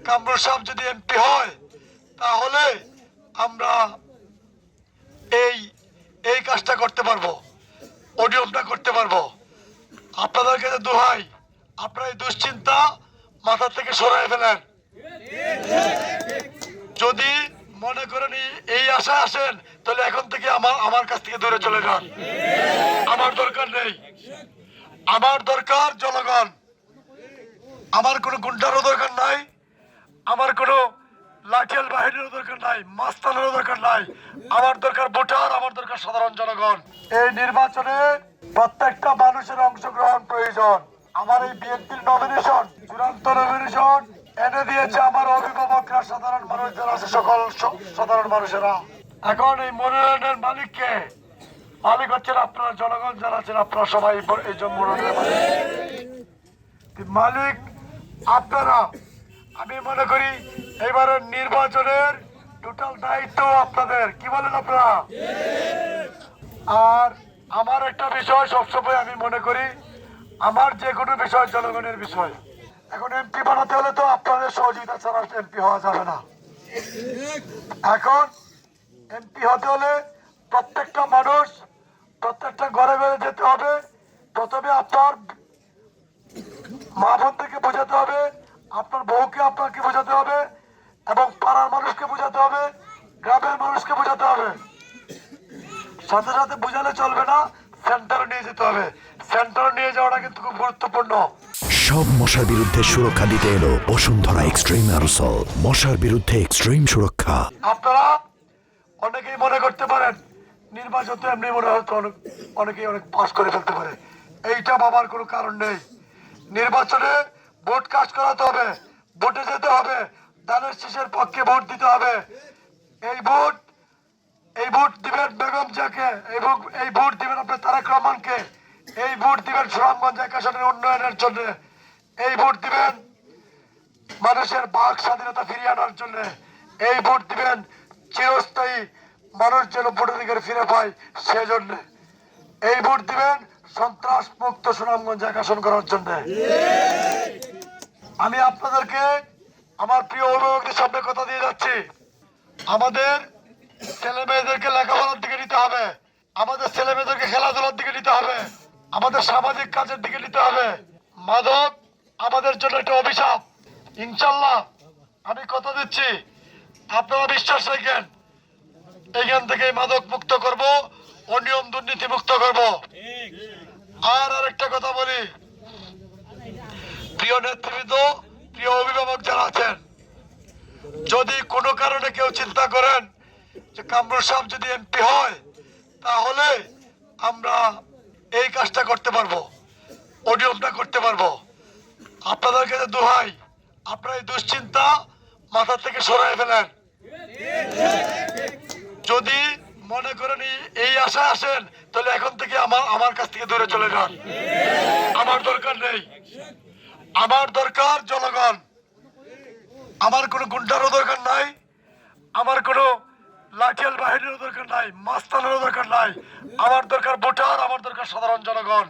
কামরুল সাহেব যদি এমপি হয় তাহলে আমরা এই এই কাজটা করতে পারবো, অডিয়মটা করতে পারবো। আপনাদের কাছে দোহাই, আপনারা এই দুশ্চিন্তা মাথা থেকে সরাই ফেলেন। যদি মনে করেন এই আশা আসেন তাহলে এখন থেকে আমার কাছ থেকে দূরে চলে যান। আমার দরকার নেই, আমার দরকার জনগণ। আমার কোনো গুন্ডারও দরকার নাই, আমার কোনো লাঠিয়াল বাহিনীরও দরকার নাই, মাস্তানেরও দরকার নাই। আমার দরকার ভোটার, আমার দরকার সাধারণ জনগণ। এই নির্বাচনে প্রত্যেকটা মানুষের অংশগ্রহণ প্রয়োজন। আমার এই বিএনপির নমিনেশন, চূড়ান্ত নমিনেশন এনে দিয়েছে আমার অভিভাবকরা, সাধারণ মানুষ যারা আছে, সকল সাধারণ মানুষেরা। এখন এই মনোনয়নের মালিককে, মালিক হচ্ছেন আপনারা, জনগণ যারা আছেন আপনারা সবাই এই জন্য মনোনয়নের মালিক আপনারা। আমি মনে করি এবারের নির্বাচনের টোটাল দায়িত্ব আপনাদের। কি বলেন আপনারা? আর আমার একটা বিষয় সবসময় আমি মনে করি, আমার যে কোনো বিষয় জনগণের বিষয়। এখন এমপি বানাতে হলে তো আপনাদের সহযোগিতা ছাড়া এমপি হওয়া যাবে না। এখন এমপি হতে হলে প্রত্যেকটা মানুষ, প্রত্যেকটা ঘরে ঘরে যেতে হবে। প্রথমে আপনার মা বোনদেরকে বোঝাতে হবে, আপনার বউকে আপনাকে বোঝাতে হবে, এবং পাড়ার মানুষকে বোঝাতে হবে, গ্রামের মানুষকে বোঝাতে হবে। সাথে সাথে বোঝালে চলবে না, সেন্টারে নিয়ে যেতে হবে। সেন্টারে নিয়ে যাওয়াটা কিন্তু খুব গুরুত্বপূর্ণ। সব মশার বিরুদ্ধে সুরক্ষা দিতে এলো বসুন্ধরা এক্সট্রিম অ্যারোসল, মশার বিরুদ্ধে এক্সট্রিম সুরক্ষা। আপনারা অনেকেই মনে করতে পারেন নির্বাচন তো এমনি মনে হয়তো অনেকেই অনেক পাস করে ফেলতে পারে। এইটা ভাবার কোনো কারণ নেই। নির্বাচনে ভোট কাজ করাতে হবে, ভোটে যেতে হবে, ধানের শীষের পক্ষে ভোট দিতে হবে। এই ভোট দিবেন বেগম জিয়াকে, এই ভোট দিবেন আপনি তারেক রহমানকে, এই ভোট দিবেন সুনামগঞ্জ এক আসনের উন্নয়নের জন্য, এই ভোট দিবেন মানুষের বাক স্বাধীনতা ফিরিয়ে আনার জন্য, এই ভোট দিবেন চিরস্থায়ী মানুষ যেন ভোটাধিকার ফিরে পায় সেজন্য, এই ভোট দিবেন সন্ত্রাস মুক্ত সুনামগঞ্জ এক আসন করার জন্য। আমি আপনাদেরকে আমার প্রিয় অভিভাবকদের সামনে কথা দিয়ে যাচ্ছি, আমাদের ছেলে মেয়েদেরকে লেখাপড়ার দিকে নিতে হবে, আমাদের ছেলে মেয়েদেরকে খেলাধুলার দিকে নিতে হবে, আমাদের সামাজিক কাজের দিকে নিতে হবে। মাদক আমাদের জন্য একটা অভিশাপ। ইনশাল্লাহ আমি কথা দিচ্ছি, আপনারা বিশ্বাস রাখেন, এইখান থেকে মাদক মুক্ত করব, অনিয়ম দুর্নীতি মুক্ত করব। আর আরেকটা কথা বলি, প্রিয় নেতৃবৃন্দ, প্রিয় অভিভাবক যারা আছেন, যদি কোনো কারণে কেউ চিন্তা করেন যে কামরুল সাহেব যদি এমপি হয় তাহলে আমরা এই কাজটা করতে পারবো, অডিয়মটা করতে পারবো, আপনাদের কাছে দোহাই, আপনারা এই দুশ্চিন্তা মাথা থেকে সরাই ফেলেন। যদি মনে করেন এই আশা আসেন তাহলে এখন থেকে আমার কাছ থেকে দূরে চলে যান। আমার দরকার নেই, আমার দরকার জনগণ। আমার কোনো গুন্ডারও দরকার নাই, আমার কোনো লাঠিয়াল বাহিনীরও দরকার নাই, মাস্তানেরও দরকার নাই। আমার দরকার ভোটার, আমার দরকার সাধারণ জনগণ।